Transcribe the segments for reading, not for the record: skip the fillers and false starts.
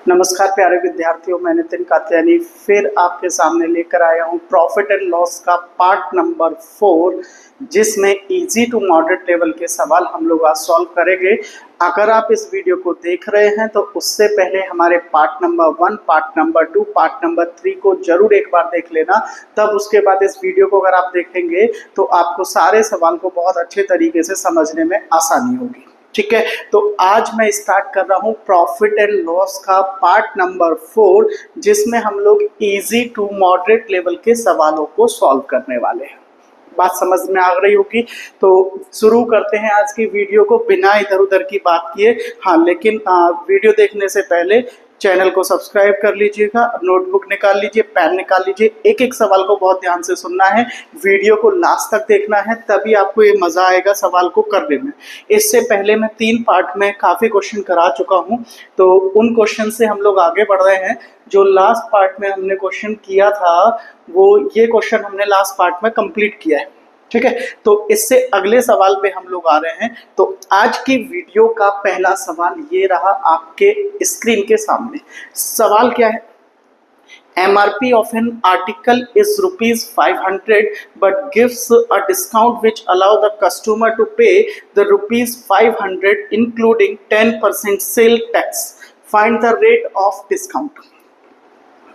नमस्कार प्यारे विद्यार्थियों, मैं नितिन कात्यानी फिर आपके सामने लेकर आया हूँ प्रॉफिट एंड लॉस का पार्ट नंबर 4, जिसमें इजी टू मॉडरेट लेवल के सवाल हम लोग आज सॉल्व करेंगे। अगर आप इस वीडियो को देख रहे हैं तो उससे पहले हमारे part number 1, part number 2, part number 3 को जरूर एक बार देख लेना। तब उसके बाद इस वीडियो को अगर आप देखेंगे तो आपको सारे सवाल को बहुत अच्छे तरीके से समझने में आसानी होगी। ठीक है, तो आज मैं स्टार्ट कर रहा हूं प्रॉफिट एंड लॉस का पार्ट नंबर 4, जिसमें हम लोग इजी टू मॉडरेट लेवल के सवालों को सॉल्व करने वाले हैं। बात समझ में आ रही होगी, तो शुरू करते हैं आज की वीडियो को बिना इधर उधर की बात किए। हाँ, लेकिन वीडियो देखने से पहले चैनल को सब्सक्राइब कर लीजिएगा, नोटबुक निकाल लीजिए, पेन निकाल लीजिए। एक एक सवाल को बहुत ध्यान से सुनना है, वीडियो को लास्ट तक देखना है, तभी आपको ये मज़ा आएगा सवाल को करने में। इससे पहले मैं 3 पार्ट में काफ़ी क्वेश्चन करा चुका हूँ, तो उन क्वेश्चन से हम लोग आगे बढ़ रहे हैं। जो लास्ट पार्ट में हमने क्वेश्चन किया था वो ये क्वेश्चन हमने लास्ट पार्ट में कंप्लीट किया है। ठीक है, तो इससे अगले सवाल पे हम लोग आ रहे हैं। तो आज की वीडियो का पहला सवाल ये रहा आपके स्क्रीन के सामने। सवाल क्या है? MRP of an article is ₹500 but gives a discount which allow the customer to pay the ₹500 including 10% sale tax. Find the rate of discount.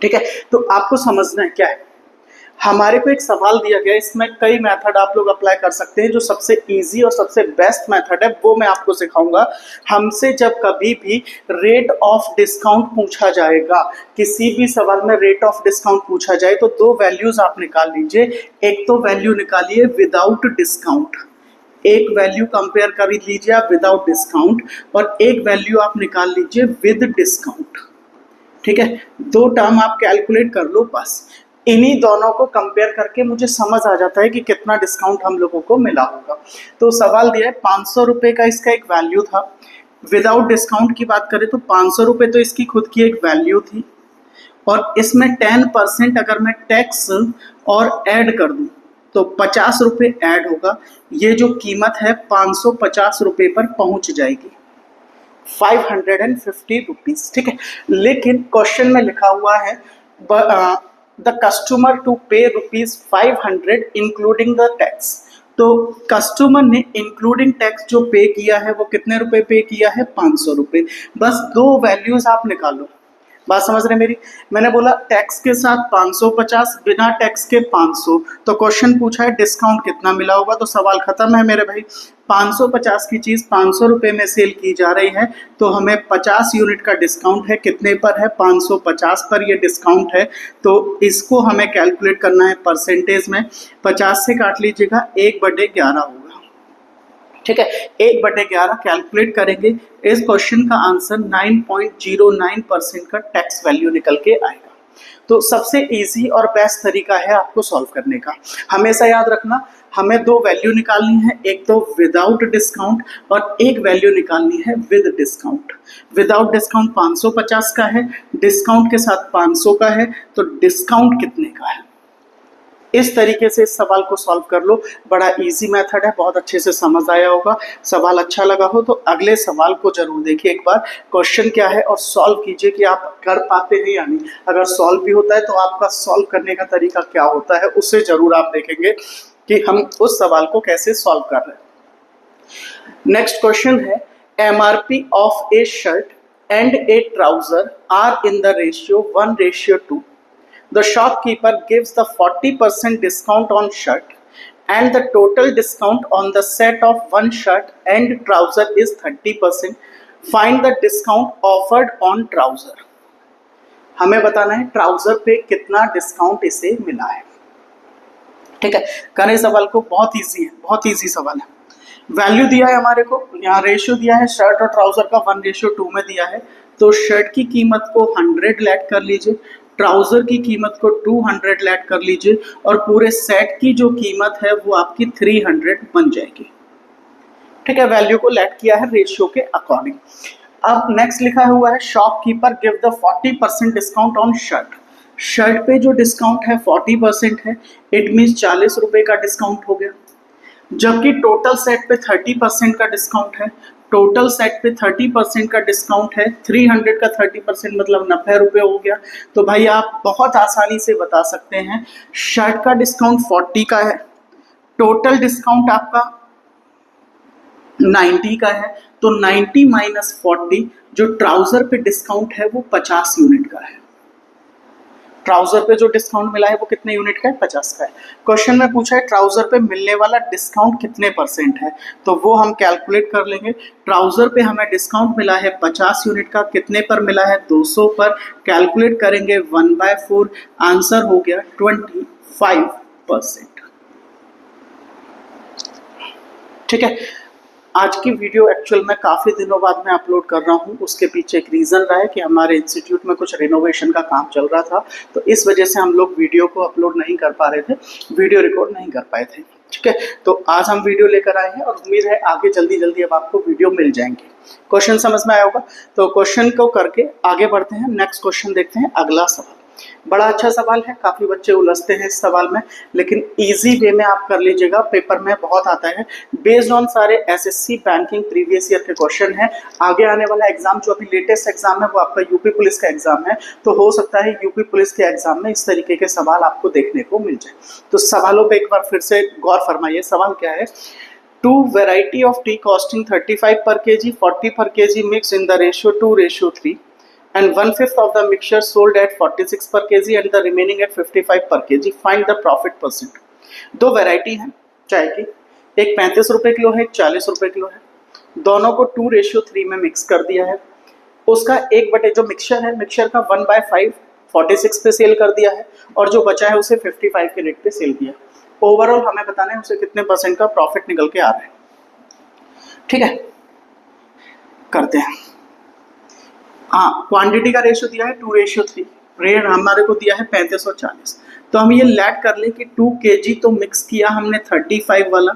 ठीक है, तो आपको समझना है क्या है। हमारे को एक सवाल दिया गया, इसमें कई मेथड आप लोग अप्लाई कर सकते हैं। जो सबसे इजी और सबसे बेस्ट मेथड है वो मैं आपको सिखाऊंगा। हमसे जब कभी भी रेट ऑफ डिस्काउंट पूछा जाएगा, किसी भी सवाल में रेट ऑफ डिस्काउंट पूछा जाए तो 2 वैल्यूज आप निकाल लीजिए। एक तो वैल्यू निकालिए विदाउट डिस्काउंट, एक वैल्यू कंपेयर कर लीजिए आप विदाउट डिस्काउंट, और एक वैल्यू आप निकाल लीजिए विद डिस्काउंट। ठीक है, 2 टर्म आप कैलकुलेट कर लो बस। इन्हीं दोनों को कंपेयर करके मुझे समझ आ जाता है कि कितना डिस्काउंट हम लोगों को मिला होगा। तो सवाल दिया है 500 रुपये का, इसका एक वैल्यू था। विदाउट डिस्काउंट की बात करें तो 500 रुपये तो इसकी खुद की एक वैल्यू थी, और इसमें 10% अगर मैं टैक्स और ऐड कर दूं तो 50 रुपये ऐड होगा। ये जो कीमत है 550 रुपये पर पहुंच जाएगी, 550 रुपीज। ठीक है, लेकिन क्वेश्चन में लिखा हुआ है द कस्टमर टू पे ₹500 इंक्लूडिंग द टैक्स। तो कस्टमर ने इंक्लूडिंग टैक्स जो पे किया है वो कितने रुपए पे किया है? 500 रुपये। बस 2 वैल्यूज आप निकालो। बात समझ रहे मेरी? मैंने बोला टैक्स के साथ 550, बिना टैक्स के 500। तो क्वेश्चन पूछा है डिस्काउंट कितना मिला होगा, तो सवाल खत्म है मेरे भाई। 550 की चीज़ 500 रुपये में सेल की जा रही है, तो हमें 50 यूनिट का डिस्काउंट है। कितने पर है? 550 पर ये डिस्काउंट है। तो इसको हमें कैलकुलेट करना है परसेंटेज में। 50 से काट लीजिएगा, 1/11 होगा। ठीक है, 1/11 कैलकुलेट करेंगे। इस क्वेश्चन का आंसर 9.09% का टैक्स वैल्यू निकल के आएगा। तो सबसे इजी और बेस्ट तरीका है आपको सॉल्व करने का। हमेशा याद रखना, हमें 2 वैल्यू निकालनी है, एक तो विदाउट डिस्काउंट और एक वैल्यू निकालनी है विद डिस्काउंट। विदाउट डिस्काउंट 550 का है, डिस्काउंट के साथ 500 का है, तो डिस्काउंट कितने का है। इस तरीके से इस सवाल को सॉल्व कर लो। बड़ा इजी मेथड है, बहुत अच्छे से समझ आया होगा। सवाल अच्छा लगा हो तो अगले सवाल को जरूर देखिए एक बार, क्वेश्चन क्या है और सॉल्व कीजिए कि आप कर पाते हैं या नहीं। अगर सॉल्व भी होता है तो आपका सॉल्व करने का तरीका क्या होता है, उससे जरूर आप देखेंगे कि हम उस सवाल को कैसे सॉल्व कर रहे हैं। नेक्स्ट क्वेश्चन है, MRP of a shirt and a trouser are in the ratio 1:2। The shopkeeper gives the 40% discount on shirt and the total discount on the set of one shirt and trouser is 30%. Find the discount offered on trouser. हमें बताना है trouser पे कितना discount इसे मिला है। ठीक है, करें सवाल को। बहुत इजी है, बहुत इजी सवाल है। वैल्यू दिया है हमारे को, यहाँ रेशियो दिया है शर्ट और ट्राउजर का 1:2 में दिया है। तो शर्ट की कीमत को 100 ऐड कर लीजिए, ट्राउजर की कीमत को 200 ऐड कर लीजिए, और पूरे सेट की जो कीमत है वो आपकी 300 बन जाएगी। ठीक है, वैल्यू को ऐड किया है रेशियो के अकॉर्डिंग। अब नेक्स्ट लिखा हुआ है shopkeeper give the 40% discount on shirt. Shirt पे जो डिस्काउंट है 40% है, इट मीन्स 40 रुपये का डिस्काउंट हो गया। जबकि टोटल सेट पे 30% का डिस्काउंट है। टोटल सेट पे 30% का डिस्काउंट है। 300 का 30% मतलब 90 रुपये हो गया। तो भाई आप बहुत आसानी से बता सकते हैं शर्ट का डिस्काउंट 40 का है, टोटल डिस्काउंट आपका 90 का है, तो 90 माइनस 40 जो ट्राउजर पे डिस्काउंट है वो 50 यूनिट का है। ट्राउजर पे जो डिस्काउंट मिला है वो कितने यूनिट का है? 50 का है। क्वेश्चन में पूछा है ट्राउजर पे मिलने वाला डिस्काउंट कितने परसेंट है, तो वो हम कैलकुलेट कर लेंगे। ट्राउजर पे हमें डिस्काउंट मिला है 50 यूनिट का, कितने पर मिला है? 200 पर। कैलकुलेट करेंगे 1/4, आंसर हो गया 25%। ठीक है। आज की वीडियो एक्चुअल में काफ़ी दिनों बाद मैं अपलोड कर रहा हूँ। उसके पीछे एक रीज़न रहा है कि हमारे इंस्टीट्यूट में कुछ रिनोवेशन का काम चल रहा था, तो इस वजह से हम लोग वीडियो को अपलोड नहीं कर पा रहे थे, वीडियो रिकॉर्ड नहीं कर पाए थे। ठीक है, तो आज हम वीडियो लेकर आए हैं और उम्मीद है आगे जल्दी जल्दी अब आपको वीडियो मिल जाएंगे। क्वेश्चन समझ में आया होगा, तो क्वेश्चन को करके आगे बढ़ते हैं। नेक्स्ट क्वेश्चन देखते हैं। अगला सवाल बड़ा अच्छा सवाल है, काफ़ी बच्चे उलझते हैं इस सवाल में, लेकिन इजी वे में आप कर लीजिएगा। पेपर में बहुत आता है, बेस्ड ऑन सारे एसएससी बैंकिंग प्रीवियस ईयर के क्वेश्चन है। आगे आने वाला एग्जाम जो अभी लेटेस्ट एग्जाम है वो आपका यूपी पुलिस का एग्जाम है, तो हो सकता है यूपी पुलिस के एग्जाम में इस तरीके के सवाल आपको देखने को मिल जाए। तो सवालों पर एक बार फिर से गौर फरमाइए। सवाल क्या है? Two variety of tea costing 35 per kg, 40 per kg mixed in the ratio 2:3 and 1/5 of the mixture sold at 46 per kg and the remaining at 55 per kg. Find the profit percent. दो variety है चाय की, एक 35 रुपये kilo है, एक 40 रुपये kilo है। दोनों को 2:3 में मिक्स कर दिया है। उसका एक बटे जो मिक्सचर है, मिक्सचर का 1/5 46 पे सेल कर दिया है और जो बचा है उसे 55 के रेट पे सेल किया। ओवरऑल हमें बताना है उसे कितने परसेंट का प्रॉफिट निकल के आ रहा है। ठीक है, करते हैं। हाँ, क्वांटिटी का रेशियो दिया है 2:3, रेट हमारे को दिया है 35 और 40। तो हम ये लैट कर लें कि 2 kg तो मिक्स किया हमने 35 वाला,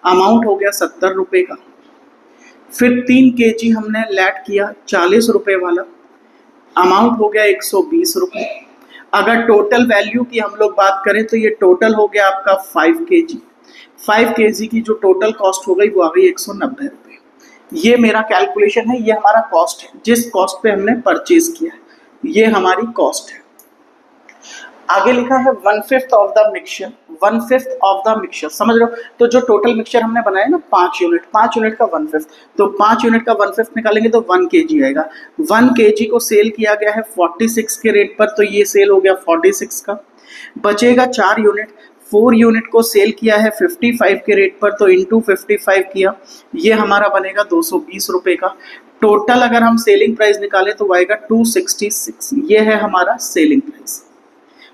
अमाउंट हो गया 70 रुपये का। फिर 3 kg हमने लैट किया 40 रुपये वाला, अमाउंट हो गया 120 रुपये। अगर टोटल वैल्यू की हम लोग बात करें तो ये टोटल हो गया आपका 5 kg। 5 kg की जो टोटल कॉस्ट हो गई वो आ गई 190 रुपये। ये मेरा कैलकुलेशन है, ये हमारा कॉस्ट है, जिस कॉस्ट पे हमने परचेज किया है ये हमारी कॉस्ट है। आगे लिखा है 1/5 of the mixture, 1/5 of the mixture, समझ रहे हो? तो जो टोटल मिक्सचर हमने बनाया ना 5 यूनिट, 5 यूनिट का 1/5, तो 5 यूनिट का 1/5 निकालेंगे तो 1 kg आएगा। 1 kg को सेल किया गया है 46 के रेट पर, तो ये सेल हो गया 46 का। बचेगा 4 यूनिट, 4 यूनिट को सेल किया है 55 के रेट पर, तो इंटू 55 किया, ये हमारा बनेगा 220 रुपये का। टोटल अगर हम सेलिंग प्राइस निकालें तो आएगा 266, ये है हमारा सेलिंग प्राइस।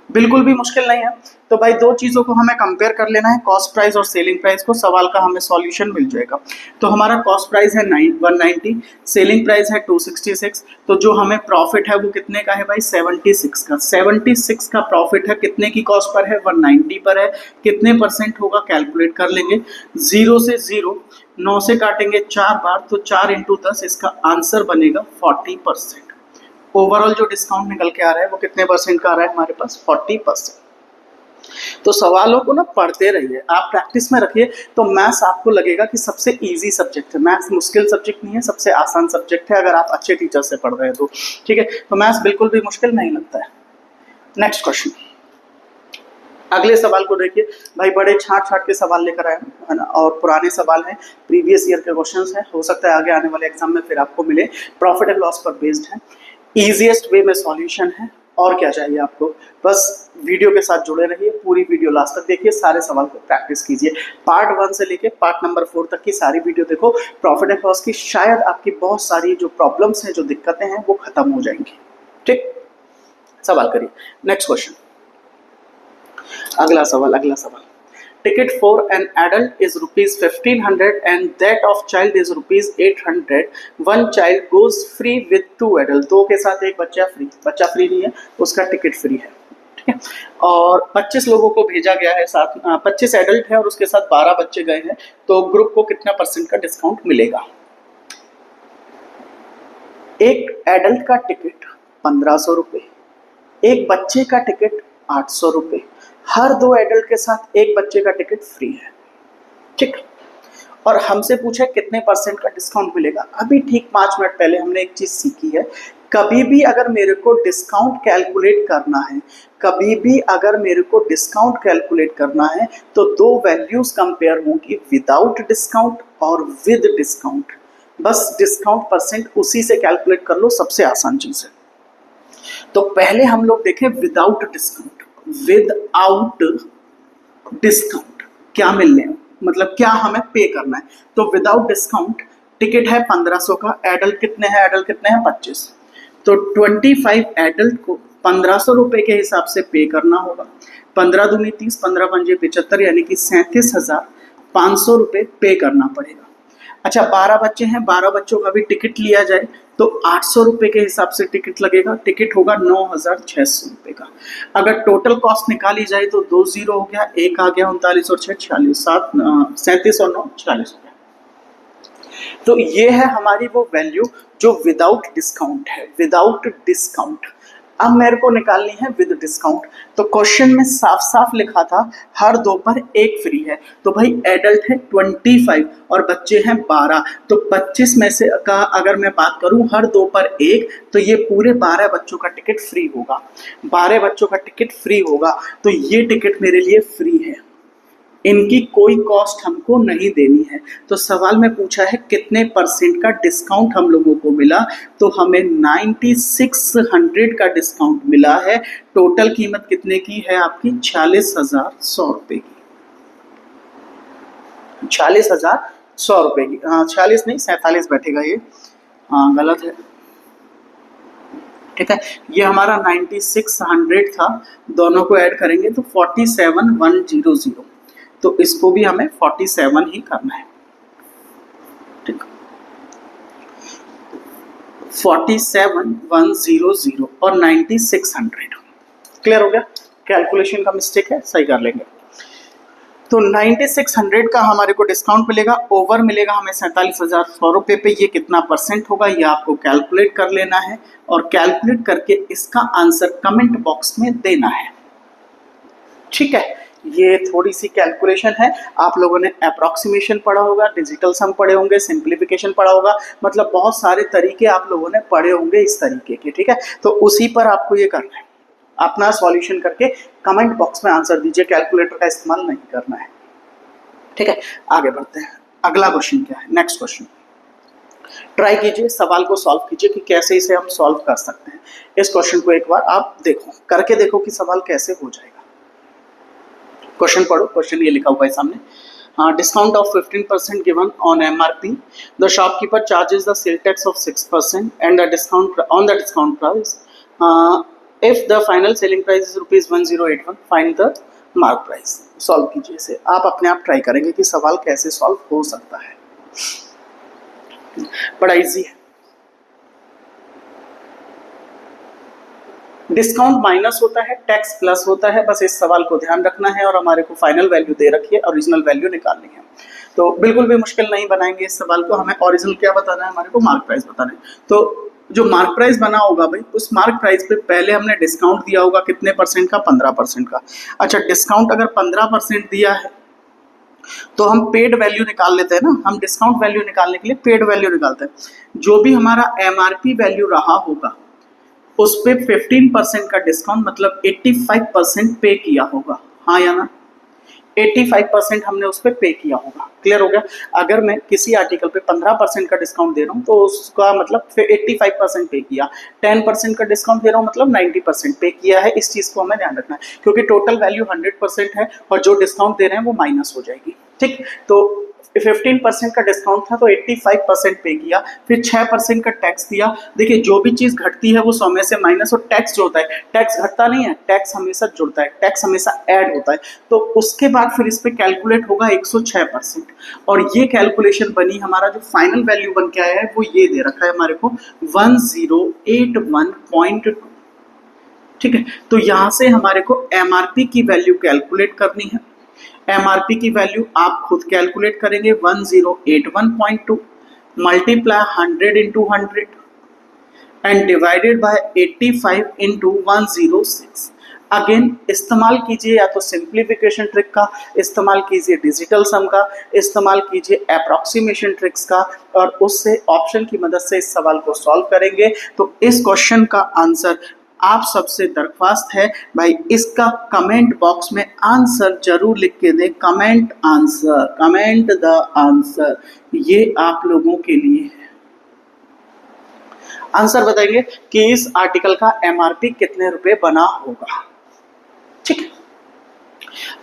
बिल्कुल भी मुश्किल नहीं है। तो भाई दो चीज़ों को हमें कंपेयर कर लेना है, कॉस्ट प्राइस और सेलिंग प्राइस को, सवाल का हमें सॉल्यूशन मिल जाएगा। तो हमारा कॉस्ट प्राइस है 190, सेलिंग प्राइस है 266, तो जो हमें प्रॉफिट है वो कितने का है भाई? 76 का। 76 का प्रॉफिट है, कितने की कॉस्ट पर है? 190 पर है। कितने परसेंट होगा कैलकुलेट कर लेंगे। 0 से 0, 9 से काटेंगे 4 बार, तो 4 × 10, इसका आंसर बनेगा 40%। ओवरऑल जो डिस्काउंट निकल के आ रहा है वो कितने परसेंट का आ रहा है हमारे पास? 40%। तो सवालों को ना पढ़ते रहिए, आप प्रैक्टिस में रखिए, तो मैथ्स आपको लगेगा कि सबसे इजी सब्जेक्ट है। मैथ्स मुश्किल सब्जेक्ट नहीं है, सबसे आसान सब्जेक्ट है अगर आप अच्छे टीचर से पढ़ रहे हैं तो। ठीक है, तो मैथ्स बिल्कुल भी मुश्किल नहीं लगता है। नेक्स्ट क्वेश्चन, अगले सवाल को देखिए भाई, बड़े छाट छाट के सवाल लेकर आए है ना, और पुराने सवाल हैं, प्रीवियस ईयर के क्वेश्चंस हैं, हो सकता है आगे आने वाले एग्जाम में फिर आपको मिले। प्रॉफिट एंड लॉस पर बेस्ड है, ईजीएस्ट वे में सॉल्यूशन है, और क्या चाहिए आपको? बस वीडियो के साथ जुड़े रहिए, पूरी वीडियो लास्ट तक देखिए, सारे सवाल को प्रैक्टिस कीजिए। पार्ट 1 से लेके पार्ट नंबर 4 तक की सारी वीडियो देखो प्रॉफिट एंड लॉस की, शायद आपकी बहुत सारी जो प्रॉब्लम्स हैं, जो दिक्कतें हैं, वो खत्म हो जाएंगी। ठीक, सवाल करिए। नेक्स्ट क्वेश्चन, अगला सवाल। Ticket for an adult is ₹1500 and that of child is ₹800. One child goes free with 2 adults. 2 के साथ एक बच्चा फ्री नहीं है, उसका टिकट फ्री है। ठीक है, और 25 लोगों को भेजा गया है, साथ 25 एडल्ट है और उसके साथ 12 बच्चे गए हैं, तो ग्रुप को कितना % का डिस्काउंट मिलेगा? एक एडल्ट का टिकट 1500 रुपये, एक बच्चे का टिकट 800 रुपये, हर 2 एडल्ट के साथ एक बच्चे का टिकट फ्री है। ठीक। और हमसे पूछा कितने परसेंट का डिस्काउंट मिलेगा। अभी ठीक 5 मिनट पहले हमने एक चीज सीखी है, कभी भी अगर मेरे को डिस्काउंट कैलकुलेट करना है, कभी भी अगर मेरे को डिस्काउंट कैलकुलेट करना है तो दो वैल्यूज कंपेयर होंगी, विदाउट डिस्काउंट और विद डिस्काउंट। बस डिस्काउंट परसेंट उसी से कैलकुलेट कर लो, सबसे आसान चीज है। तो पहले हम लोग देखें विदाउट डिस्काउंट। विदाउट डिस्काउंट क्या मिलने है, मतलब क्या हमें पे करना है। तो विदाउट डिस्काउंट टिकट है 1500 का, एडल्ट कितने हैं, एडल्ट कितने हैं 25। तो 25 एडल्ट को 1500 रुपए के हिसाब से पे करना होगा। 15 दूनी 30, 15 पंजे 75, यानी कि 37,500 रुपए पे करना पड़ेगा। अच्छा 12 बच्चे हैं, 12 बच्चों का भी टिकट लिया जाए तो 800 रुपए के हिसाब से टिकट लगेगा। टिकट होगा 9,600 रुपए का। अगर टोटल कॉस्ट निकाली जाए तो 2 जीरो हो गया, एक आ गया 39 और 6 46, 37 और 9 46 हो गया। तो ये है हमारी वो वैल्यू जो विदाउट डिस्काउंट है, विदाउट डिस्काउंट। अब मेरे को निकालनी है विद डिस्काउंट। तो क्वेश्चन में साफ साफ लिखा था हर 2 पर 1 फ्री है। तो भाई एडल्ट है 25 और बच्चे हैं 12, तो 25 में से का अगर मैं बात करूं हर 2 पर 1, तो ये पूरे 12 बच्चों का टिकट फ्री होगा। 12 बच्चों का टिकट फ्री होगा, तो ये टिकट मेरे लिए फ्री है, इनकी कोई कॉस्ट हमको नहीं देनी है। तो सवाल में पूछा है कितने परसेंट का डिस्काउंट हम लोगों को मिला, तो हमें 9600 का डिस्काउंट मिला है। टोटल कीमत कितने की है आपकी, 46,100 रुपए की। 46,100 रुपए की, हाँ 46 नहीं 47 बैठेगा ये, हाँ गलत है, ठीक है। ये हमारा 9600 था, दोनों को ऐड करेंगे तो 47,100, तो इसको भी हमें 47 ही करना है, ठीक। 47,100 और 9600, क्लियर हो गया। कैलकुलेशन का मिस्टेक है, सही कर लेंगे। तो 9600 का हमारे को डिस्काउंट मिलेगा, ओवर मिलेगा हमें 47,100 रुपये पे। ये कितना परसेंट होगा ये आपको कैलकुलेट कर लेना है, और कैलकुलेट करके इसका आंसर कमेंट बॉक्स में देना है, ठीक है। ये थोड़ी सी कैलकुलेशन है, आप लोगों ने अप्रॉक्सीमेशन पढ़ा होगा, डिजिटल सम पढ़े होंगे, सिंप्लीफिकेशन पढ़ा होगा, मतलब बहुत सारे तरीके आप लोगों ने पढ़े होंगे इस तरीके के, ठीक है। तो उसी पर आपको ये करना है, अपना सॉल्यूशन करके कमेंट बॉक्स में आंसर दीजिए, कैलकुलेटर का इस्तेमाल नहीं करना है, ठीक है। आगे बढ़ते हैं, अगला क्वेश्चन क्या है, नेक्स्ट क्वेश्चन ट्राई कीजिए, सवाल को सॉल्व कीजिए कि कैसे इसे हम सॉल्व कर सकते हैं। इस क्वेश्चन को एक बार आप देखो, करके देखो कि सवाल कैसे हो जाएगा। क्वेश्चन पढ़ो, क्वेश्चन ये लिखा हुआ है सामने। Discount of 15% given on MRP, the shopkeeper charges the sale tax of 6% and the discount on the discount price. If the final selling price is ₹1081, find the mark price. Solve कीजिए इसे, आप अपने आप ट्राई करेंगे कि सवाल कैसे solve हो सकता है। बड़ा इजी है। डिस्काउंट माइनस होता है, टैक्स प्लस होता है, बस इस सवाल को ध्यान रखना है। और हमारे को फाइनल वैल्यू दे रखी है, ओरिजिनल वैल्यू निकालनी है। तो बिल्कुल भी मुश्किल नहीं बनाएंगे इस सवाल को। हमें ओरिजिनल क्या बताना है, हमारे को मार्क प्राइस बताना है। तो जो मार्क प्राइस बना होगा भाई, उस मार्क प्राइस पे पहले हमने डिस्काउंट दिया होगा कितने परसेंट का, 15% का। अच्छा डिस्काउंट अगर 15% दिया है तो हम पेड वैल्यू निकाल लेते हैं ना, हम डिस्काउंट वैल्यू निकालने के लिए पेड वैल्यू निकालते हैं। जो भी हमारा MRP वैल्यू रहा होगा उस पे 15% का डिस्काउंट, मतलब 85% पे किया होगा, हाँ या ना। 85% हमने उस पर पे किया होगा, क्लियर हो गया। अगर मैं किसी आर्टिकल पे 15% का डिस्काउंट दे रहा हूँ तो उसका मतलब 85% पे किया, 10% का डिस्काउंट दे रहा हूँ मतलब 90% पे किया है। इस चीज़ को हमें ध्यान रखना है, क्योंकि टोटल वैल्यू 100% है और जो डिस्काउंट दे रहे हैं वो माइनस हो जाएगी, ठीक। तो 15% का डिस्काउंट था तो 85% पे किया, फिर 6% का टैक्स दिया। देखिए जो भी चीज़ घटती है वो 100 में से माइनस, और टैक्स जो होता है, टैक्स घटता नहीं है, टैक्स हमेशा जुड़ता है, टैक्स हमेशा ऐड होता है। तो उसके बाद फिर इस पे कैलकुलेट होगा 106%, और ये कैलकुलेशन बनी, हमारा जो फाइनल वैल्यू बन के आया है वो ये दे रखा है हमारे को 1081.2, ठीक है। तो यहाँ से हमारे को MRP की वैल्यू कैलकुलेट करनी है। MRP की वैल्यू आप खुद कैलकुलेट करेंगे, 1081.2 multiply 100 into 100 and divided by 85 into 106। Again इस्तेमाल कीजिए या तो सिंप्लीफिकेशन ट्रिक का, इस्तेमाल कीजिए डिजिटल सम का, इस्तेमाल कीजिए अप्रॉक्सीमेशन ट्रिक्स का, और उससे ऑप्शन की मदद से इस सवाल को सॉल्व करेंगे। तो इस क्वेश्चन का आंसर आप सबसे दरख्वास्त है भाई, इसका कमेंट बॉक्स में आंसर जरूर लिख के दें। Comment answer, comment the answer, ये आप लोगों के लिए है। आंसर बताएंगे कि इस आर्टिकल का एमआरपी कितने रुपए बना होगा। ठीक है,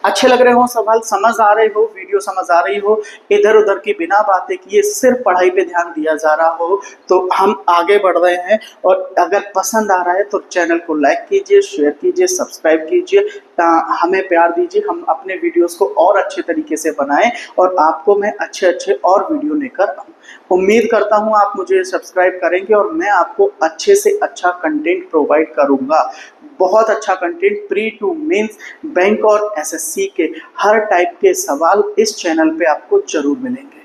अच्छे लग रहे हो सवाल, समझ आ रहे हो, वीडियो समझ आ रही हो, इधर उधर की बिना बातें किए सिर्फ पढ़ाई पे ध्यान दिया जा रहा हो, तो हम आगे बढ़ रहे हैं। और अगर पसंद आ रहा है तो चैनल को लाइक कीजिए, शेयर कीजिए, सब्सक्राइब कीजिए, हमें प्यार दीजिए, हम अपने वीडियोस को और अच्छे तरीके से बनाएं और आपको मैं अच्छे अच्छे और वीडियो लेकर आऊं। उम्मीद करता हूं आप मुझे सब्सक्राइब करेंगे और मैं आपको अच्छे से अच्छा कंटेंट प्रोवाइड करूंगा। बहुत अच्छा content, pre to mains, bank और एसएससी के हर टाइप के सवाल इस चैनल पे आपको जरूर मिलेंगे।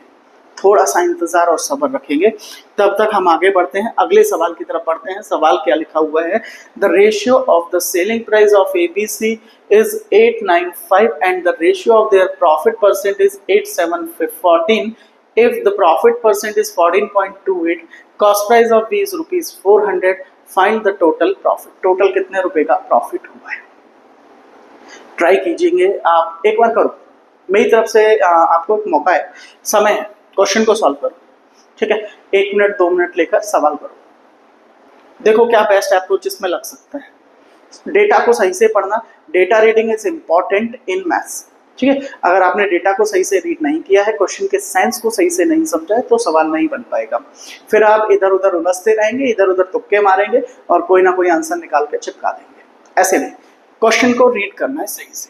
थोड़ा सा इंतजार और सब्र रखेंगे, तब तक हम आगे बढ़ते हैं, अगले सवाल की तरफ बढ़ते हैं। सवाल क्या लिखा हुआ है? The ratio of the selling price of ABC is 895 and the ratio of their profit percent is 8714. If the profit percent is 14.28, cost price of B is rupees 400, find the total profit. Total कितने रुपए का profit हुआ है? Try कीजिएंगे आप, एक बार करो, मेरी तरफ से आपको एक मौका है, समय है, क्वेश्चन को सॉल्व करो। ठीक है, 1 मिनट 2 मिनट लेकर सवाल करो, देखो क्या बेस्ट अप्रोच इसमें लग सकता है। डेटा को सही से पढ़ना, data reading is important in maths. ठीक है, अगर आपने डेटा को सही से रीड नहीं किया है, क्वेश्चन के सेंस को सही से नहीं समझा है, तो सवाल नहीं बन पाएगा। फिर आप इधर उधर उलझते रहेंगे, इधर उधर तुक्के मारेंगे और कोई ना कोई आंसर निकाल के चिपका देंगे। ऐसे नहीं, क्वेश्चन को रीड करना है सही से।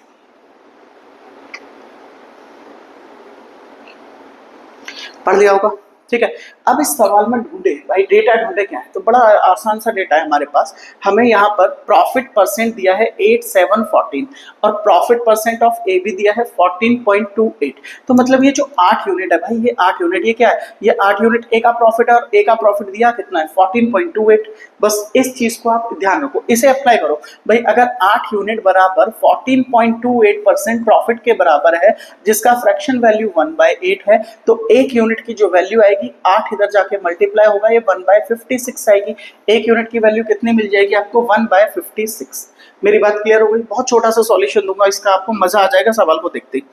पढ़ लिया होगा। ठीक है, अब इस सवाल में ढूंढे भाई, डेटा ढूंढे क्या है, तो बड़ा आसान सा डेटा है हमारे पास। हमें यहाँ पर प्रॉफिट परसेंट दिया है 8714 और profit percent of A B दिया है 14.28। तो मतलब ये जो 8 यूनिट है भाई, ये 8 यूनिट, ये क्या है, ये 8 यूनिट ए का प्रॉफिट है और ए का प्रॉफिट दिया कितना है 14.28। बस इस चीज को आप ध्यान रखो, इसे अप्लाई करो भाई। अगर 8 यूनिट बराबर 14.28% प्रॉफिट के बराबर है, जिसका फ्रैक्शन वैल्यू 1/8 है, तो 1 यूनिट की जो वैल्यू आएगी 8 इधर जाके मल्टीप्लाई होगा, ये 1/56 आएगी। 1 यूनिट की वैल्यू कितनी मिल जाएगी आपको? 1/56। मेरी बात क्लियर हो गई? बहुत छोटा सा सॉल्यूशन दूंगा इसका, आपको मजा आ जाएगा सवाल को देखते ही।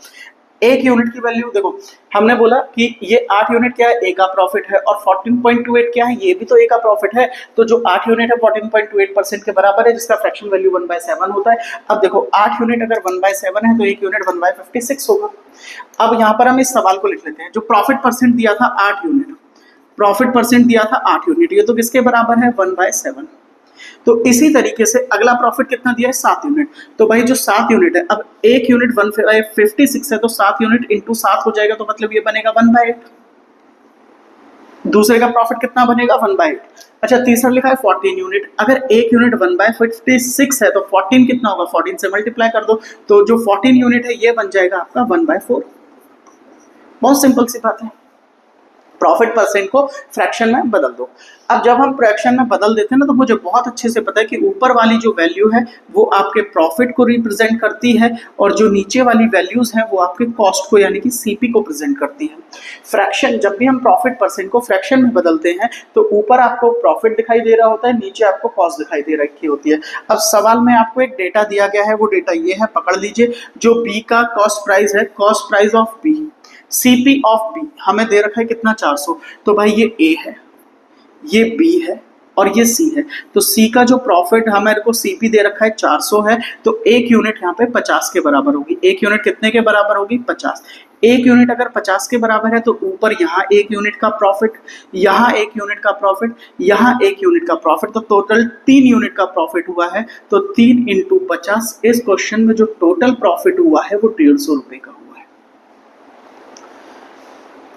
1 यूनिट की वैल्यू देखो, हमने बोला कि ये 8 यूनिट क्या है, ए का प्रॉफिट है, और 14.28 क्या है, ये भी तो ए का प्रॉफिट है। तो जो 8 यूनिट है 14.28% के बराबर है, जिसका फ्रैक्शन वैल्यू 1/7 होता है। अब देखो 8 यूनिट अगर 1/7 है तो 1 यूनिट 1/56 होगा। अब यहाँ पर हम इस सवाल को लिख लेते हैं। जो प्रॉफिट परसेंट दिया था 8 यूनिट, प्रॉफिट परसेंट दिया था 8 यूनिट, ये तो किसके बराबर है? 1/7। तो इसी तरीके से अगला प्रॉफिट कितना दिया है? 7 यूनिट। तो भाई जो 7 यूनिट है, अब 1 यूनिट 1/56 है, तो 7 यूनिट इंटू 7 हो जाएगा, तो मतलब ये बनेगा 1/8। दूसरे का प्रॉफिट कितना बनेगा? 1/8। अच्छा, तीसरा लिखा है 14 यूनिट। अगर 1 यूनिट 1/56 है, तो 14 कितना होगा? 14 से मल्टीप्लाई कर दो, तो जो 14 यूनिट है ये बन जाएगा आपका 1/4। बहुत सिंपल सी बात है। प्रॉफिट परसेंट को फ्रैक्शन में बदल दो। अब जब हम फ्रैक्शन में बदल देते हैं ना, तो मुझे बहुत अच्छे से पता है कि ऊपर वाली जो वैल्यू है वो आपके प्रॉफिट को रिप्रेजेंट करती है, और जो नीचे वाली वैल्यूज हैं वो आपके कॉस्ट को यानी कि सीपी को प्रेजेंट करती है। फ्रैक्शन, जब भी हम प्रॉफिट परसेंट को फ्रैक्शन में बदलते हैं, तो ऊपर आपको प्रॉफिट दिखाई दे रहा होता है, नीचे आपको कॉस्ट दिखाई दे रखी होती है। अब सवाल में आपको एक डेटा दिया गया है, वो डेटा ये है, पकड़ लीजिए। जो बी का कॉस्ट प्राइस है, cost price of B, CP of B हमें दे रखा है कितना? 400। तो भाई ये ए है, ये बी है और ये सी है। तो सी का जो प्रॉफिट हमारे को सीपी दे रखा है 400 है, तो 1 यूनिट यहाँ पे 50 के बराबर होगी। 1 यूनिट कितने के बराबर होगी? 50। 1 यूनिट अगर 50 के बराबर है, तो ऊपर यहाँ 1 यूनिट का प्रॉफिट, यहाँ 1 यूनिट का प्रॉफिट, यहाँ 1 यूनिट का प्रॉफिट, तो टोटल 3 यूनिट का प्रॉफिट हुआ है। तो 3 × 50, इस क्वेश्चन में जो टोटल प्रॉफिट हुआ है वो 150 रुपए का हुआ है।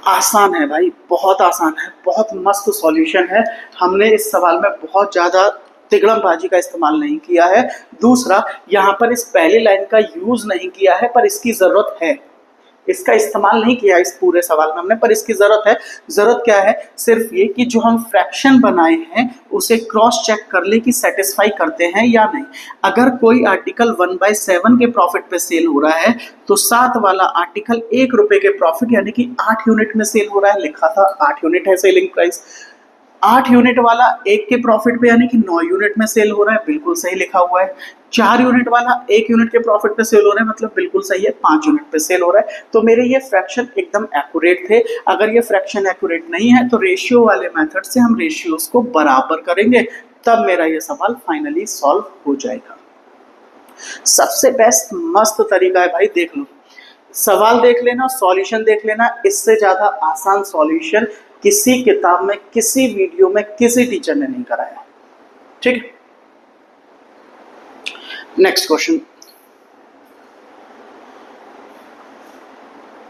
आसान है भाई, बहुत आसान है, बहुत मस्त सॉल्यूशन है। हमने इस सवाल में बहुत ज़्यादा तिगड़मबाजी का इस्तेमाल नहीं किया है। दूसरा, यहाँ पर इस पहली लाइन का यूज़ नहीं किया है, पर इसकी ज़रूरत है, इसका इस्तेमाल नहीं किया इस पूरे सवाल में हमने, पर इसकी जरूरत है। जरूरत क्या है, सिर्फ ये कि जो हम फ्रैक्शन बनाए हैं उसे क्रॉस चेक कर ले कि सेटिस्फाई करते हैं या नहीं। अगर कोई आर्टिकल 1/7 के प्रॉफिट पे सेल हो रहा है तो 7 वाला आर्टिकल 1 रुपए के प्रॉफिट यानी कि 8 यूनिट में सेल हो रहा है, लिखा था 8 यूनिट है सेलिंग प्राइस। 8 यूनिट वाला 1 के प्रॉफिट पे यानी कि 9 यूनिट में सेल हो रहा है, बिल्कुल सही लिखा हुआ है। 4 यूनिट वाला 1 यूनिट के प्रॉफिट पे सेल हो रहा है, मतलब बिल्कुल सही है, 5 यूनिट पे सेल हो रहा है। तो मेरे ये फ्रैक्शन एकदम एक्यूरेट थे। अगर ये फ्रैक्शन एक्यूरेट नहीं है तो रेशियो वाले मेथड से हम रेशियोज को बराबर करेंगे, तब मेरा ये सवाल फाइनली सॉल्व हो जाएगा। सबसे बेस्ट मस्त तरीका है भाई, देख लो, सवाल देख लेना, सॉल्यूशन देख लेना। इससे ज्यादा आसान सॉल्यूशन किसी किताब में, किसी वीडियो में, किसी टीचर ने नहीं कराया। ठीक है, next question.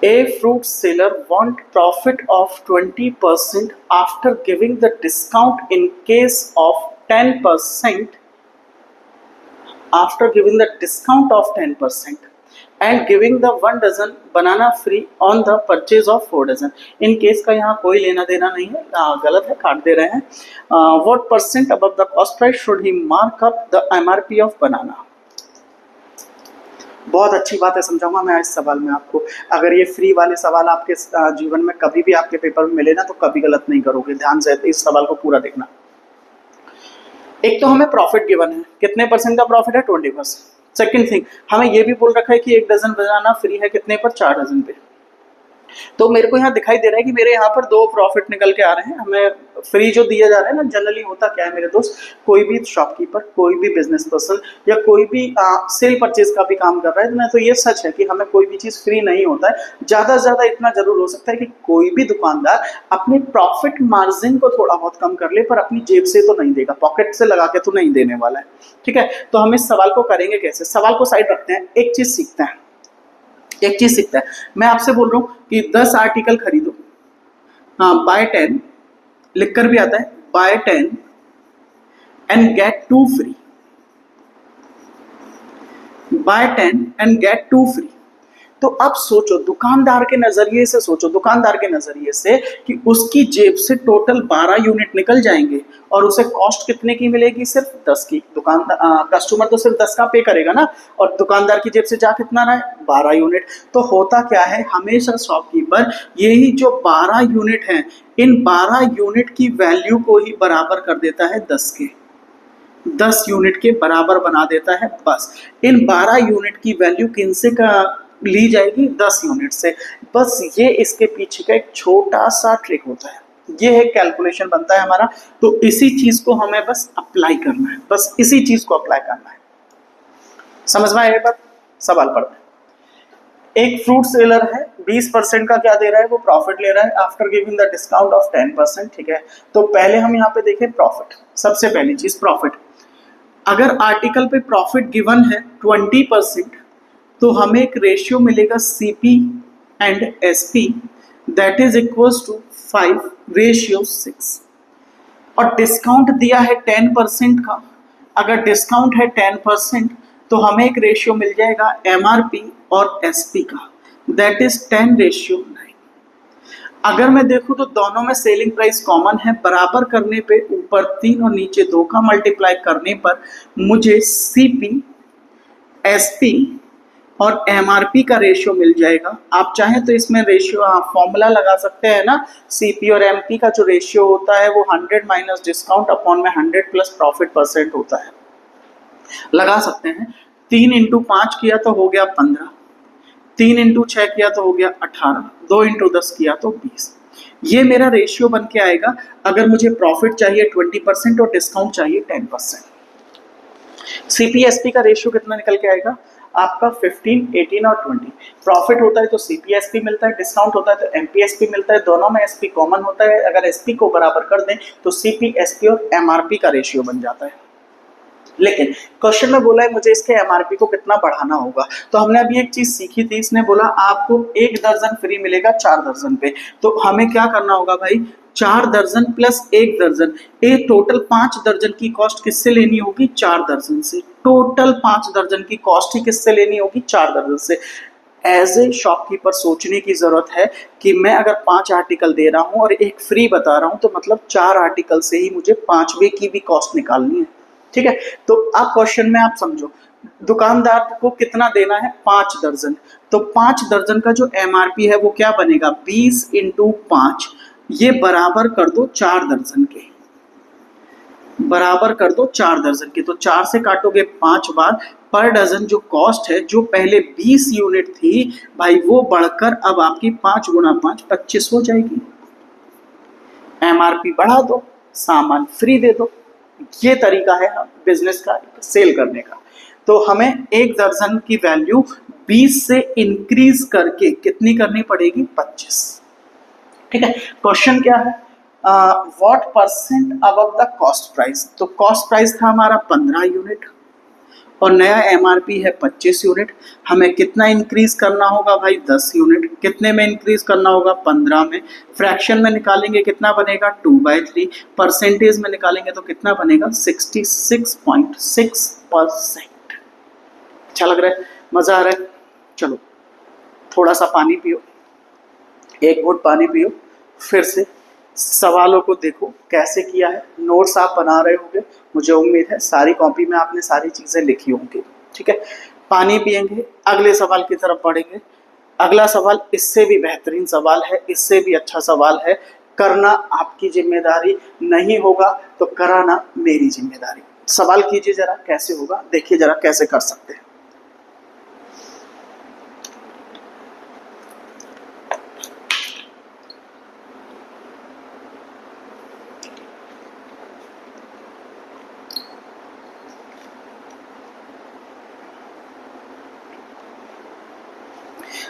A fruit seller want profit of 20% after giving the discount in case of 10%, after giving the discount of 10% and giving the 1 dozen banana free on the purchase of 4 dozen। In case का यहाँ कोई लेना देना नहीं है, गलत है, काट दे रहे हैं। What percent above the cost price should he mark up the MRP of banana? बहुत अच्छी बात है, समझाऊंगा मैं इस सवाल में आपको। अगर ये फ्री वाले सवाल आपके जीवन में कभी भी आपके पेपर में मिले ना तो कभी गलत नहीं करोगे, ध्यान से इस सवाल को पूरा देखना। एक तो हमें प्रॉफिट गिवन है, कितने परसेंट का प्रॉफिट है, 20%। सेकंड थिंग, हमें ये भी बोल रखा है कि 1 डजन बनाना फ्री है, कितने पर, 4 डजन पे। तो मेरे को यहाँ दिखाई दे रहा है कि मेरे यहाँ पर 2 प्रॉफिट निकल के आ रहे हैं। हमें फ्री जो दिया जा रहा है ना, जनरली होता क्या है मेरे दोस्त, कोई भी शॉपकीपर, कोई भी बिजनेस पर्सन या कोई भी सेल परचेज का भी काम कर रहा है, तो ये सच है कि हमें कोई भी चीज़ फ्री नहीं होता है। ज़्यादा से ज़्यादा इतना जरूर हो सकता है कि कोई भी दुकानदार अपने प्रॉफिट मार्जिन को थोड़ा बहुत कम कर ले, पर अपनी जेब से तो नहीं देगा, पॉकेट से लगा के तो नहीं देने वाला है। ठीक है, तो हम इस सवाल को करेंगे कैसे, सवाल को साइड रखते हैं, एक चीज़ सीखते हैं। मैं आपसे बोल रहा हूं कि 10 आर्टिकल खरीदो, बाय 10, लिखकर भी आता है, buy 10 and get 2 free, buy 10 and get 2 free. तो अब सोचो दुकानदार के नजरिए से, सोचो दुकानदार के नजरिए से कि उसकी जेब से टोटल 12 यूनिट निकल जाएंगे और उसे कॉस्ट कितने की मिलेगी, सिर्फ 10 की। कस्टमर तो सिर्फ 10 का पे करेगा ना, और दुकानदार की जेब से जा कितना रहा है, 12 यूनिट। तो होता क्या है, हमेशा शॉपकीपर यही जो 12 यूनिट हैं, इन 12 यूनिट की वैल्यू को ही बराबर कर देता है 10 के, 10 यूनिट के बराबर बना देता है। बस इन 12 यूनिट की वैल्यू किनसे का ली जाएगी, 10 यूनिट से। बस ये इसके पीछे का एक छोटा सा ट्रिक होता है, ये है कैलकुलेशन बनता है हमारा। तो इसी चीज को हमें बस अप्लाई करना है, बस इसी चीज को अप्लाई करना है। समझ में आया बात, सवाल पढ़ते हैं। एक फ्रूट सेलर है, 20% का क्या दे रहा है, वो प्रॉफिट ले रहा है after giving the discount of 10%। ठीक है, तो पहले हम यहाँ पे देखें प्रॉफिट। सबसे पहली चीज प्रॉफिट, अगर आर्टिकल पे प्रॉफिट गिवन है 20%, तो हमें एक रेशियो मिलेगा CP and SP, that is equals to 5:6। और डिस्काउंट दिया है 10% का, अगर डिस्काउंट है 10% तो हमें एक रेशियो मिल जाएगा MRP और SP का, दैट इज 10:9। अगर मैं देखूं तो दोनों में सेलिंग प्राइस कॉमन है, बराबर करने पे ऊपर 3 और नीचे 2 का मल्टीप्लाई करने पर मुझे CP, SP और MRP का रेशियो मिल जाएगा। आप चाहें तो इसमें रेशियो फॉर्मूला लगा सकते हैं ना, CP और MP का जो रेशियो होता है वो 100 माइनस डिस्काउंट अपॉन में 100 प्लस प्रॉफिट % होता है, लगा सकते हैं। 3 × 5 किया तो हो गया 15, 3 × 6 किया तो हो गया 18, 2 × 10 किया तो 20। ये मेरा रेशियो बन के आएगा अगर मुझे प्रॉफिट चाहिए 20% और डिस्काउंट चाहिए 10%। CP SP का रेशियो कितना निकल के आएगा आपका, 15, 18 और 20। प्रॉफिट होता है तो CP SP मिलता है, डिस्काउंट होता है तो MP SP मिलता है, दोनों में SP कॉमन होता है। अगर SP को बराबर कर दें तो CP SP और MRP का रेशियो बन जाता है। लेकिन क्वेश्चन में बोला है मुझे इसके MRP को कितना बढ़ाना होगा, तो हमने अभी एक चीज सीखी थी, इसने बोला आपको 1 दर्जन फ्री मिलेगा 4 दर्जन पे। तो हमें क्या करना होगा भाई, 4 दर्जन प्लस 1 दर्जन, ये टोटल 5 दर्जन की कॉस्ट किससे लेनी होगी, 4 दर्जन से। टोटल 5 दर्जन की कॉस्ट ही किससे लेनी होगी, 4 दर्जन से। एज ए शॉपकीपर सोचने की ज़रूरत है कि मैं अगर 5 आर्टिकल दे रहा हूँ और एक फ्री बता रहा हूँ तो मतलब 4 आर्टिकल से ही मुझे 5वें की भी कॉस्ट निकालनी है। ठीक है, तो आप क्वेश्चन में आप समझो, दुकानदार को कितना देना है, 5 दर्जन। तो 5 दर्जन का जो एमआरपी है वो क्या बनेगा, 20 इंटू 5, ये बराबर कर दो 4 दर्जन के, बराबर कर दो 4 दर्जन की। तो 4 से काटोगे 5 बार, पर डजन जो कॉस्ट है, जो पहले 20 यूनिट थी भाई, वो बढ़कर अब आपकी 5 गुणा 5 25 हो जाएगी। एमआरपी बढ़ा दो, सामान फ्री दे दो। ये तरीका है बिजनेस का सेल करने का। तो हमें एक दर्जन की वैल्यू 20 से इंक्रीज करके कितनी करनी पड़ेगी, 25। ठीक है, क्वेश्चन क्या है, what percent above the cost price. तो कॉस्ट प्राइस था हमारा 15 यूनिट और नया एमआरपी है 25 यूनिट। हमें कितना इंक्रीज करना होगा भाई, 10 यूनिट। कितने में इंक्रीज करना होगा, 15 में। फ्रैक्शन में निकालेंगे कितना बनेगा, 2/3। परसेंटेज में निकालेंगे तो कितना बनेगा, 66.6%। अच्छा लग रहा है, मजा आ रहा है। चलो थोड़ा सा पानी पियो, एक घूंट पानी पियो, फिर से सवालों को देखो कैसे किया है। नोट्स आप बना रहे होंगे, मुझे उम्मीद है सारी कॉपी में आपने सारी चीज़ें लिखी होंगी। ठीक है, पानी पियेंगे, अगले सवाल की तरफ बढ़ेंगे। अगला सवाल इससे भी बेहतरीन सवाल है, इससे भी अच्छा सवाल है। करना आपकी जिम्मेदारी नहीं होगा तो कराना मेरी जिम्मेदारी। सवाल कीजिए जरा, कैसे होगा देखिए जरा कैसे कर सकते हैं।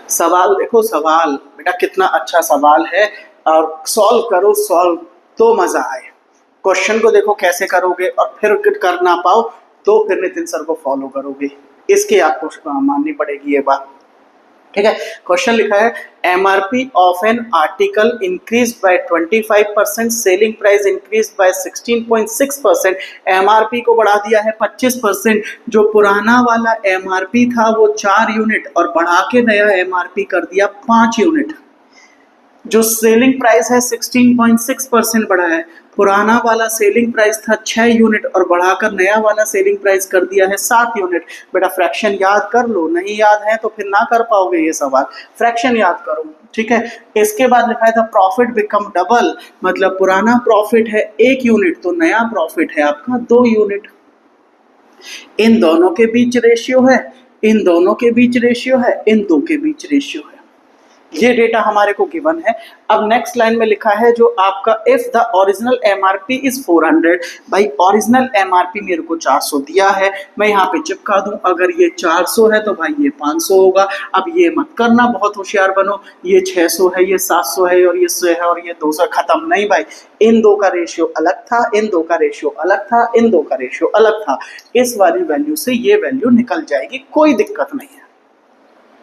सवाल देखो, सवाल बेटा कितना अच्छा सवाल है, और सॉल्व करो, सॉल्व तो मजा आए। क्वेश्चन को देखो कैसे करोगे और फिर कर ना पाओ तो फिर नितिन सर को फॉलो करोगे, इसकी आपको माननी पड़ेगी ये बात। ठीक है, क्वेश्चन लिखा है MRP of an article increase by 25%, selling price increase by 16.6%। MRP को बढ़ा दिया है 25%। जो पुराना वाला एमआरपी था वो 4 यूनिट और बढ़ा के नया एमआरपी कर दिया 5 यूनिट। जो सेलिंग प्राइस है 16.6% बढ़ा है। पुराना वाला सेलिंग प्राइस था 6 यूनिट और बढ़ाकर नया वाला सेलिंग प्राइस कर दिया है 7 यूनिट। बेटा फ्रैक्शन याद कर लो, नहीं याद है तो फिर ना कर पाओगे ये सवाल। फ्रैक्शन याद करो, ठीक है। इसके बाद लिखा था प्रॉफिट बिकम डबल, मतलब पुराना प्रॉफिट है 1 यूनिट तो नया प्रॉफिट है आपका 2 यूनिट। इन दोनों के बीच रेशियो है, इन दोनों के बीच रेशियो है, इन दो के बीच रेशियो है। ये डेटा हमारे को गिवन है। अब नेक्स्ट लाइन में लिखा है जो आपका if the original MRP is 400। भाई ओरिजिनल एमआरपी मेरे को 400 दिया है, मैं यहाँ पे चिपका दूं, अगर ये 400 है तो भाई ये 500 होगा। अब ये मत करना बहुत होशियार बनो, ये 600 है, ये 700 है और ये 100 है और ये 200, खत्म नहीं भाई। इन दो का रेशियो अलग था, इन दो का रेशियो अलग था, इन दो का रेशियो अलग था। इस वाली वैल्यू से ये वैल्यू निकल जाएगी, कोई दिक्कत नहीं है।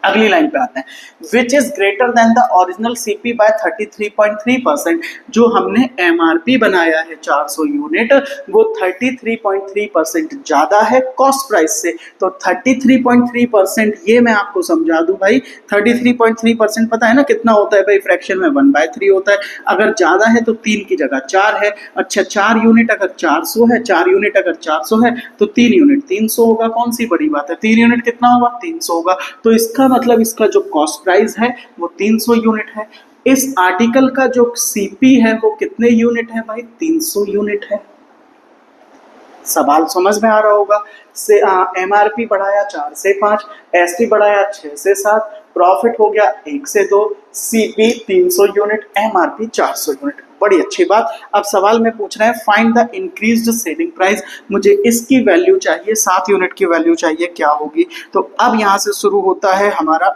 अगली लाइन पे आते हैं, which is greater than the original CP by 33.3%। जो हमने एमआरपी बनाया है 400 यूनिट, वो 33.3% ज्यादा है कॉस्ट प्राइस से। तो 33.3%, ये मैं आपको समझा दूं भाई, 33.3% पता है ना कितना होता है भाई, फ्रैक्शन में 1/3 होता है। अगर ज्यादा है तो 3 की जगह 4 है। अच्छा 4 यूनिट अगर 400 है, 4 यूनिट अगर 400 है तो 3 यूनिट 300 होगा, कौन सी बड़ी बात है। 3 यूनिट कितना होगा, 300 होगा। तो इसका मतलब इसका जो कॉस्ट प्राइस है वो 300 यूनिट है। इस आर्टिकल का जो सीपी है वो कितने यूनिट है भाई, 300 यूनिट है। सवाल समझ में आ रहा होगा। से एमआरपी बढ़ाया 4 से 5, एसपी बढ़ाया 6 से 7, प्रॉफिट हो गया 1 से 2, सीपी 300 यूनिट, एमआरपी 400 यूनिट। बड़ी अच्छी बात। अब सवाल में पूछ रहे हैं find the increased selling price, मुझे इसकी वैल्यू चाहिए, 7 यूनिट की वैल्यू चाहिए, क्या होगी। तो अब यहां से शुरू होता है हमारा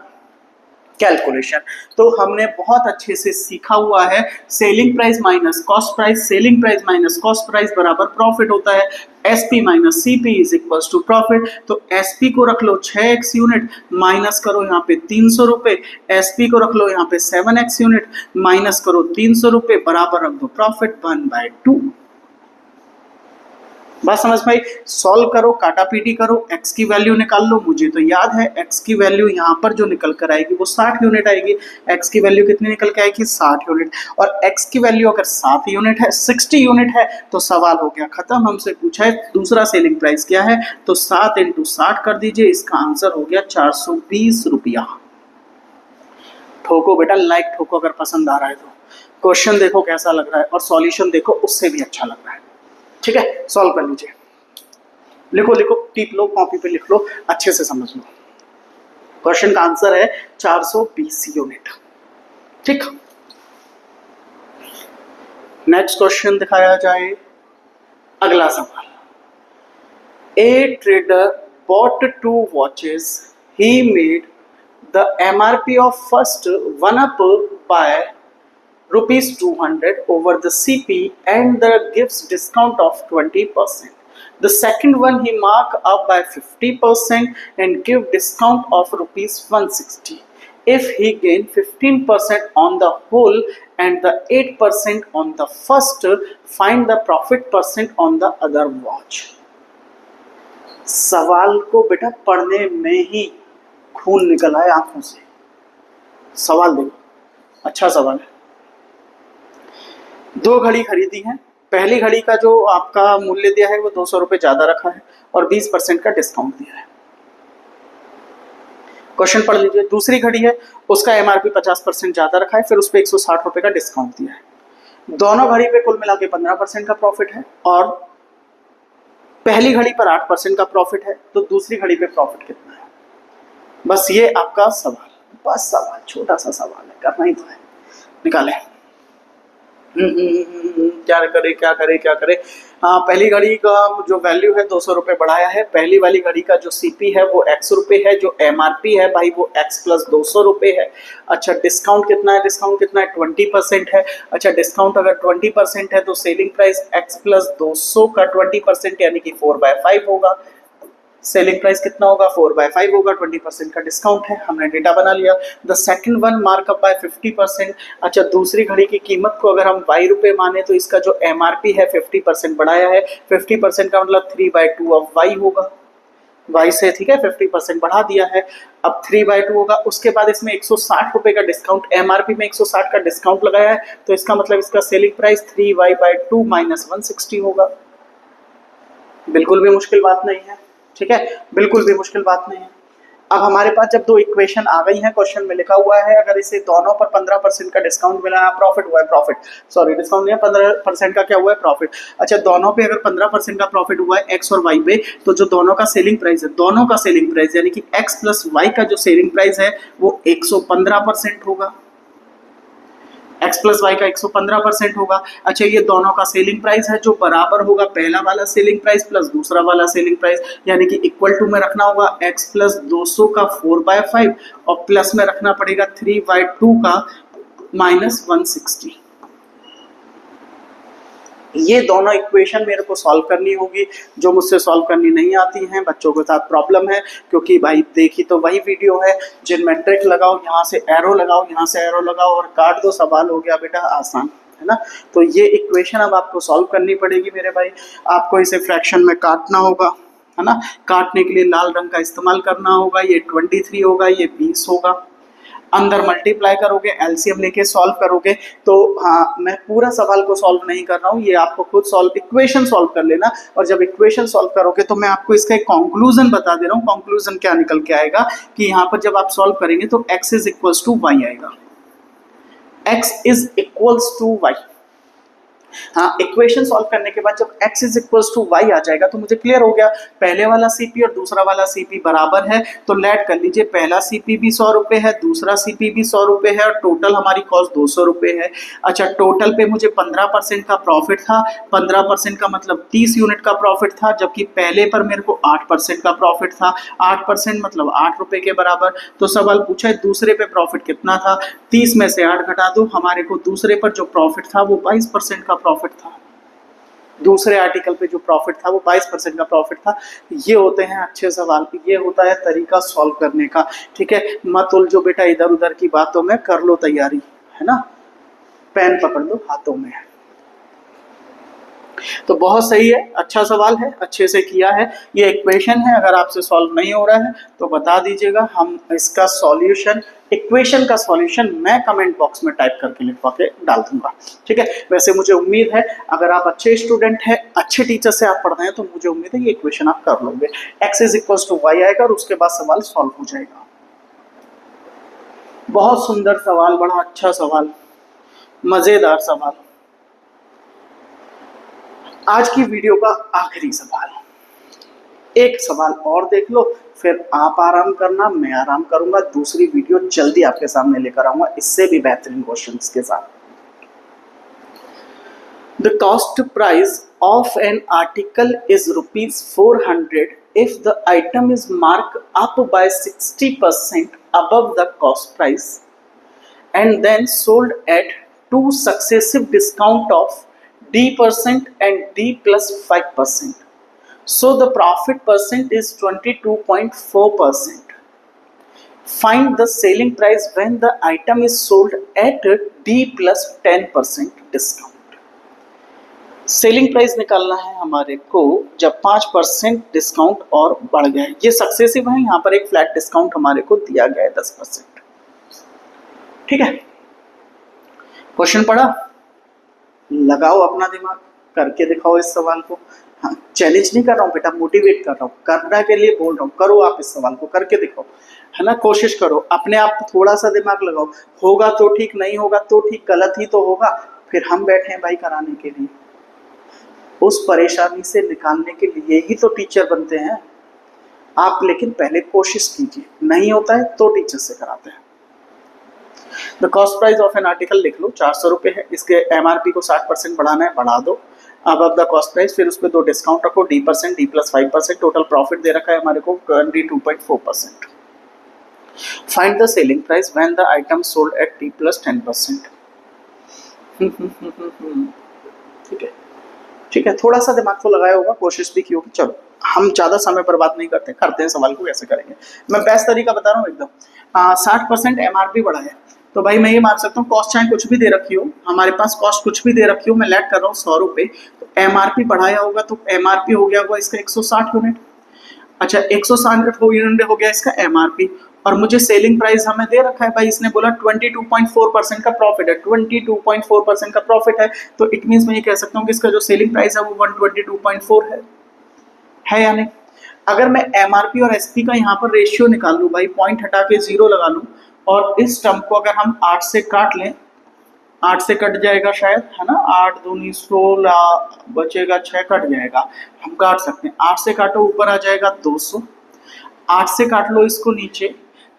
कैलकुलेशन। तो हमने बहुत अच्छे से सीखा हुआ है, selling price minus cost price, selling price minus cost price बराबर प्रॉफिट होता है। SP minus CP is equals to profit. तो एसपी को रख लो 6x यूनिट, माइनस करो यहाँ पे 300 रुपए, एसपी को रख लो यहाँ पे 7x यूनिट, माइनस करो 300 रुपए, बराबर रख दो प्रॉफिट 1/2। बात समझ में आई। सॉल्व करो, काटा पीटी करो, x की वैल्यू निकाल लो। मुझे तो याद है x की वैल्यू यहाँ पर जो निकल कर आएगी वो 60 यूनिट आएगी। x की वैल्यू कितनी निकल के आएगी? 60 यूनिट। और x की वैल्यू अगर 7 यूनिट है, 60 यूनिट है, तो सवाल हो गया खत्म। हमसे पूछा है दूसरा सेलिंग प्राइस क्या है, तो 7 × 60 कर दीजिए, इसका आंसर हो गया 420 रुपया। ठोको बेटा, लाइक ठोको अगर पसंद आ रहा है तो। क्वेश्चन देखो कैसा लग रहा है और सॉल्यूशन देखो उससे भी अच्छा लग रहा है। ठीक है, सॉल्व कर लीजिए। लिखो लिखो, टिक लो, कॉपी पे लिख लो, अच्छे से समझ लो। क्वेश्चन का आंसर है 420 यूनिट। ठीक, नेक्स्ट क्वेश्चन दिखाया जाए। अगला सवाल, ए trader bought 2 watches. He made the MRP of first one up by rupees 200 over the CP and the gives discount of 20%. The second one he mark up by 50% and give discount of rupees 160. If he gain 15% on the whole and the 8% on the first, find the profit percent on the other watch. सवाल को बेटा पढ़ने में ही खून निकल आए आंखों से। सवाल देखो, अच्छा सवाल है। 2 घड़ी खरीदी है। पहली घड़ी का जो आपका मूल्य दिया है वो 200 रुपये ज्यादा रखा है और 20% का डिस्काउंट दिया है। क्वेश्चन पढ़ लीजिए। दूसरी घड़ी है, उसका एमआरपी 50% ज्यादा रखा है, फिर उस पर 160 रुपये का डिस्काउंट दिया है। दोनों घड़ी पे कुल मिला के 15% का प्रॉफिट है और पहली घड़ी पर 8% का प्रॉफिट है, तो दूसरी घड़ी पे प्रॉफिट कितना है? बस ये आपका सवाल, बस सवाल, छोटा सा सवाल है, करना ही तो है। निकालें। क्या करे क्या करे क्या करे। हाँ, पहली घड़ी का जो वैल्यू है 200 रुपये बढ़ाया है। पहली वाली घड़ी का जो सीपी है वो x रुपये है, जो एमआरपी है भाई वो x प्लस 200 रुपये है। अच्छा, डिस्काउंट कितना है? डिस्काउंट कितना है? 20% है। अच्छा, डिस्काउंट अगर 20% है तो सेलिंग प्राइस x प्लस 200 का 20% यानी कि 4/5 होगा। सेलिंग प्राइस कितना होगा? 4/5 होगा। 20% का डिस्काउंट है, हमने डेटा बना लिया। The second one markup by 50%। अच्छा, दूसरी घड़ी की कीमत को अगर हम y रुपये माने तो इसका जो एमआरपी है 50% बढ़ाया है। 50% का मतलब 3/2 ऑफ y होगा। y से ठीक है 50% बढ़ा दिया है, अब 3/2 होगा। उसके बाद इसमें 160 रुपये का डिस्काउंट, एमआरपी में 160 का डिस्काउंट लगाया है, तो इसका मतलब इसका सेलिंग प्राइस 3y/2 माइनस 160 होगा। बिल्कुल भी मुश्किल बात नहीं है, ठीक है, बिल्कुल भी मुश्किल बात नहीं है। अब हमारे पास जब 2 इक्वेशन आ गई हैं, क्वेश्चन में लिखा हुआ है अगर इसे दोनों पर 15% का डिस्काउंट मिला है, प्रॉफिट हुआ है, प्रॉफिट सॉरी डिस्काउंट नहीं है, 15% का क्या हुआ है? प्रॉफिट। अच्छा, दोनों पे अगर 15% का प्रॉफिट हुआ है एक्स और वाई पे, तो जो दोनों का सेलिंग प्राइस है, दोनों का सेलिंग प्राइस यानी कि एक्स प्लस वाई का जो सेलिंग प्राइस है वो 115% होगा। x प्लस वाई का 115% होगा। अच्छा, ये दोनों का सेलिंग प्राइस है जो बराबर होगा पहला वाला सेलिंग प्राइस प्लस दूसरा वाला सेलिंग प्राइस, यानी कि इक्वल टू में रखना होगा x प्लस 200 का 4/5 और प्लस में रखना पड़ेगा 3/2 का माइनस 160। ये दोनों इक्वेशन मेरे को सॉल्व करनी होगी, जो मुझसे सॉल्व करनी नहीं आती हैं बच्चों के साथ प्रॉब्लम है, क्योंकि भाई देखी तो वही वीडियो है जिनमें ट्रिक लगाओ, यहाँ से एरो लगाओ, यहाँ से एरो लगाओ और काट दो, सवाल हो गया बेटा आसान, है ना। तो ये इक्वेशन अब आपको सॉल्व करनी पड़ेगी मेरे भाई। आपको इसे फ्रैक्शन में काटना होगा, है ना। काटने के लिए लाल रंग का इस्तेमाल करना होगा। ये 23 होगा, ये 20 होगा। अंदर मल्टीप्लाई करोगे, एलसीएम लेके सॉल्व करोगे। तो हाँ, मैं पूरा सवाल को सॉल्व नहीं कर रहा हूँ, ये आपको खुद सॉल्व इक्वेशन सॉल्व कर लेना। और जब इक्वेशन सॉल्व करोगे तो मैं आपको इसका एक कंक्लूजन बता दे रहा हूँ। कंक्लूजन क्या निकल के आएगा कि यहाँ पर जब आप सॉल्व करेंगे तो x is equals to Y आएगा। x is equals to Y. हाँ, इक्वेशन सॉल्व करने के बाद जब x is equals to Y आ जाएगा तो मुझे क्लियर हो गया पहले वाला सीपी और दूसरा वाला सीपी बराबर है, तो लेट कर लीजिए पहला सीपी भी 100 रुपये है, दूसरा सीपी भी 100 रुपये है और टोटल हमारी कॉस्ट 200 रुपये है। अच्छा, टोटल पे मुझे 15% का प्रॉफिट था, 15% का मतलब 30 यूनिट का प्रॉफिट था, जबकि पहले पर मेरे को 8% का प्रॉफिट था। 8% मतलब 8 रुपये के बराबर। तो सवाल पूछा है दूसरे पे प्रॉफिट कितना था, 30 में से 8 घटा दो, हमारे को दूसरे पर जो प्रॉफिट था वो 22% का प्रॉफिट था। दूसरे आर्टिकल पे जो प्रॉफिट था वो 22% का प्रॉफिट था। ये होते हैं अच्छे सवाल, ये होता है तरीका सॉल्व करने का, ठीक है। मत उलझो बेटा इधर उधर की बातों में, कर लो तैयारी, है ना। पेन पकड़ लो हाथों में। तो बहुत सही है, अच्छा सवाल है, अच्छे से किया है। ये इक्वेशन है, अगर आपसे सॉल्व नहीं हो रहा है तो बता दीजिएगा, हम इसका सॉल्यूशन, इक्वेशन का सॉल्यूशन मैं कमेंट बॉक्स में टाइप करके लिखवा के डाल दूंगा। ठीक है, वैसे मुझे उम्मीद है अगर आप अच्छे स्टूडेंट हैं, अच्छे टीचर से आप पढ़ रहे हैं, तो मुझे उम्मीद है ये इक्वेशन आप कर लोगे। x is equal to Y आएगा और उसके बाद सवाल सॉल्व हो जाएगा। बहुत सुंदर सवाल, बड़ा अच्छा सवाल, मजेदार सवाल। आज की वीडियो का आखिरी सवाल, एक सवाल और देख लो, फिर आप आराम करना, मैं आराम करूंगा। दूसरी वीडियो जल्दी आपके सामने लेकर आऊंगा इससे भी बेहतरीन क्वेश्चंस के साथ। The cost price of an article is ₹400 if the item is marked up by 60% above the cost price and then sold at two successive discount of D% and D plus 5%. So the profit percent is 22.4%. Find the selling price when the item is sold at D plus 10% discount. Selling price निकालना है हमारे को जब 5% discount और बढ़ गया है। ये सक्सेसिव है, यहाँ पर एक फ्लैट डिस्काउंट हमारे को दिया गया है 10%। ठीक है, क्वेश्चन पढ़ा, लगाओ अपना दिमाग, करके दिखाओ इस सवाल को। हाँ, चैलेंज नहीं कर रहा हूँ बेटा, मोटिवेट कर रहा हूँ, करने के लिए बोल रहा हूँ। करो आप इस सवाल को, करके दिखाओ, है ना, कोशिश करो, अपने आप थोड़ा सा दिमाग लगाओ। होगा तो ठीक, नहीं होगा तो ठीक, गलत ही तो होगा, फिर हम बैठे हैं भाई कराने के लिए। उस परेशानी से निकालने के लिए ही तो टीचर बनते हैं आप। लेकिन पहले कोशिश कीजिए, नहीं होता है तो टीचर से कराते हैं। The cost price of an article लिख लो, 400 रुपये है। इसके एमआरपी को 60% बढ़ाना है, बढ़ा दो। अब द कॉस्ट प्राइस, फिर उस पर 2 डिस्काउंट रखो, D% D plus 5%। Total profit दे रखा है हमारे को 22.4%। Find the selling price when the item sold at D plus 10%। ठीक है, ठीक है, थोड़ा सा दिमाग तो लगाया होगा, कोशिश भी की होगी। चलो, हम ज़्यादा समय पर बात नहीं करते, करते हैं सवाल को कैसे करेंगे। मैं बेस्ट तरीका बता रहा हूँ एकदम। 60% एमआरपी बढ़ा है, तो भाई मैं ये मान सकता हूँ कॉस्ट चाहे कुछ भी दे रखी हो, हमारे पास कॉस्ट कुछ भी दे रखी हो, मैं लेट कर रहा हूँ 100 रुपये, तो एमआरपी बढ़ाया होगा तो एमआरपी हो गया होगा इसका 160 यूनिट। अच्छा, 160 यूनिट हो गया इसका एमआरपी, और मुझे सेलिंग प्राइस हमें दे रखा है भाई, इसने बोला 22.4% का प्रॉफिट है, 22.4% का प्रॉफिट है, तो इट मीन्स मैं ये कह सकता हूँ कि इसका जो सेलिंग प्राइस है वो 122.4 है या नहीं। अगर मैं एमआरपी और एसपी का यहाँ पर रेशियो निकाल लूँ भाई, पॉइंट हटा के 0 लगा लूँ, और इस टर्म को अगर हम 8 से काट लें, 8 से कट जाएगा शायद, है ना, 8 दूनी 16, बचेगा 6, कट जाएगा, हम काट सकते हैं। 8 से काटो, ऊपर आ जाएगा 200, 8 से काट लो इसको नीचे,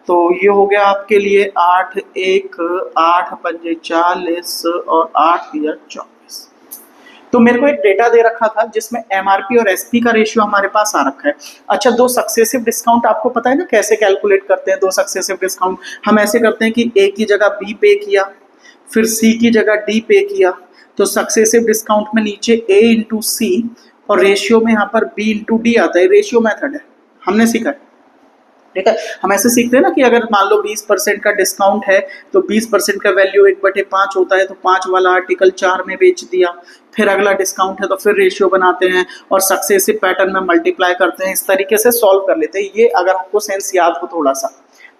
तो ये हो गया आपके लिए 8 1 8 5 40 और 8 24। तो मेरे को एक डेटा दे रखा था जिसमें एमआरपी और एसपी का रेशियो हमारे पास आ रखा है। अच्छा, 2 सक्सेसिव डिस्काउंट आपको पता है ना कैसे कैलकुलेट करते हैं। 2 सक्सेसिव डिस्काउंट हम ऐसे करते हैं कि ए की जगह बी पे किया, फिर सी की जगह डी पे किया, तो सक्सेसिव डिस्काउंट में नीचे ए इंटू सी और रेशियो में यहाँ पर बी इंटू डी आता है। रेशियो मेथड है, हमने सीखा है। ठीक है, हम ऐसे सीखते हैं ना कि अगर मान लो 20% का डिस्काउंट है तो 20% का वैल्यू 1/5 होता है, तो 5 वाला आर्टिकल 4 में बेच दिया। फिर अगला डिस्काउंट है तो फिर रेशियो बनाते हैं और सक्सेसिव पैटर्न में मल्टीप्लाई करते हैं, इस तरीके से सॉल्व कर लेते हैं। ये अगर आपको सेंस याद हो थोड़ा सा,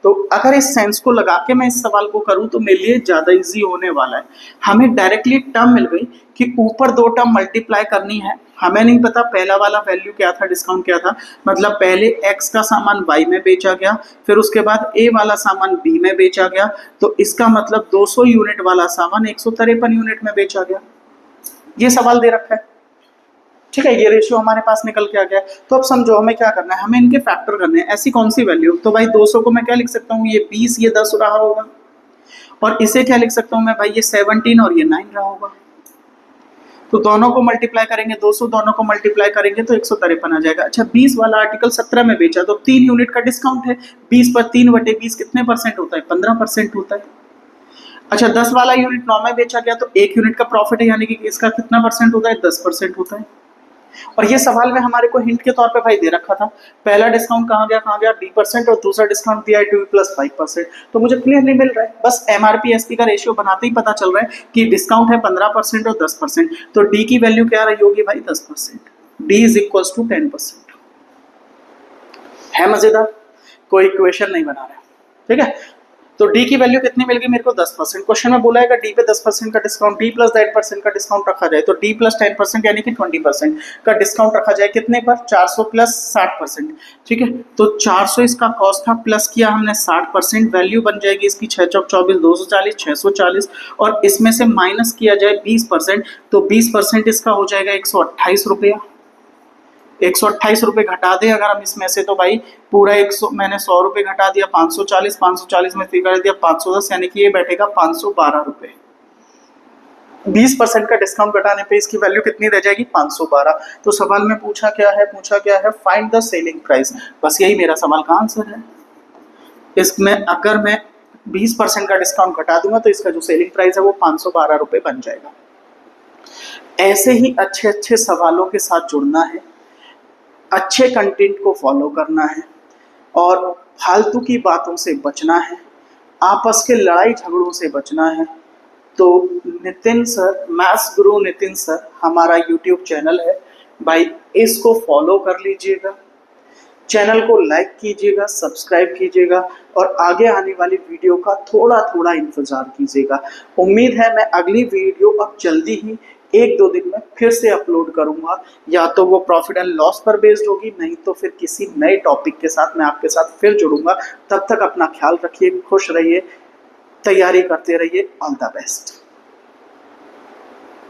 तो अगर इस सेंस को लगा के मैं इस सवाल को करूं तो मेरे लिए ज़्यादा इजी होने वाला है। हमें डायरेक्टली टर्म मिल गई कि ऊपर 2 टर्म मल्टीप्लाई करनी है। हमें नहीं पता पहला वाला वैल्यू क्या था, डिस्काउंट क्या था, मतलब पहले x का सामान y में बेचा गया, फिर उसके बाद a वाला सामान b में बेचा गया, तो इसका मतलब 200 यूनिट वाला सामान 153 यूनिट में बेचा गया। ये सवाल दे रखा है। ठीक है, ये रेशियो हमारे पास निकल के आ गया। तो अब समझो हमें क्या करना है, हमें इनके फैक्टर करने हैं। ऐसी कौन सी वैल्यू, तो भाई 200 को मैं क्या लिख सकता हूँ, ये 20, ये 10 रहा होगा, और इसे क्या लिख सकता हूँ मैं भाई, ये 17 और ये 9 रहा होगा। तो दोनों को मल्टीप्लाई करेंगे, 200 दोनों को मल्टीप्लाई करेंगे तो 153 आ जाएगा। अच्छा, 20 वाला आर्टिकल 17 में बेचा तो 3 यूनिट का डिस्काउंट है, 20 पर 3/20 कितने परसेंट होता है, 15% होता है। अच्छा, 10 वाला यूनिट 9 में बेचा गया तो 1 यूनिट का प्रॉफिट है, यानी कि इसका कितना परसेंट होता है, 10% होता है। और ये सवाल में हमारे को हिंट के तौर पे भाई दे रखा था, पहला डिस्काउंट कहाँ गया D% और दूसरा डिस्काउंट दिया है 2+5%। तो मुझे क्लियरली मिल रहा है, बस MRP SP का रेशियो बनाते ही पता चल रहा है कि डिस्काउंट है 15% और 10%। तो डी की वैल्यू क्या रही होगी भाई 10%, D इज इक्वल टू 10%। है मजेदार, कोई इक्वेशन नहीं बना रहा, ठीक है। तो डी की वैल्यू कितनी मिल गई मेरे को 10%। क्वेश्चन में बोला है डी पे 10% का डिस्काउंट, D + 10% का डिस्काउंट रखा जाए तो D + 10% यानी कि 20% का डिस्काउंट रखा जाए कितने पर, 400 + 60%, ठीक है। तो 400 इसका कॉस्ट था, प्लस किया हमने 60%, वैल्यू बन जाएगी इसकी 6 चौक 24 240 640, और इसमें से माइनस किया जाए 20%, तो 20% इसका हो जाएगा 128 रुपया। 128 रुपये घटा दें अगर हम इसमें से, तो भाई पूरा 100, मैंने 100 रुपये घटा दिया, 540, 540 में फिगर दिया 510, यानी कि ये बैठेगा 512 रुपये। 20% का डिस्काउंट घटाने पे इसकी वैल्यू कितनी रह जाएगी 512। तो सवाल में पूछा क्या है फाइंड द सेलिंग प्राइस, बस यही मेरा सवाल का आंसर है। इसमें अगर मैं 20% का डिस्काउंट घटा दूंगा तो इसका जो सेलिंग प्राइस है वो 512 रुपये बन जाएगा। ऐसे ही अच्छे अच्छे सवालों के साथ जुड़ना है, अच्छे कंटेंट को फॉलो करना है और फालतू की बातों से बचना है, आपस के लड़ाई झगड़ों से बचना है। तो नितिन सर, मैथ्स गुरु नितिन सर हमारा यूट्यूब चैनल है भाई, इसको फॉलो कर लीजिएगा, चैनल को लाइक कीजिएगा, सब्सक्राइब कीजिएगा और आगे आने वाली वीडियो का थोड़ा थोड़ा इंतजार कीजिएगा। उम्मीद है मैं अगली वीडियो अब जल्दी ही 1-2 दिन में फिर से अपलोड करूंगा, या तो वो प्रॉफिट एंड लॉस पर बेस्ड होगी, नहीं तो फिर किसी नए टॉपिक के साथ मैं आपके साथ फिर जुड़ूंगा। तब तक अपना ख्याल रखिए, खुश रहिए, तैयारी करते रहिए। All the best.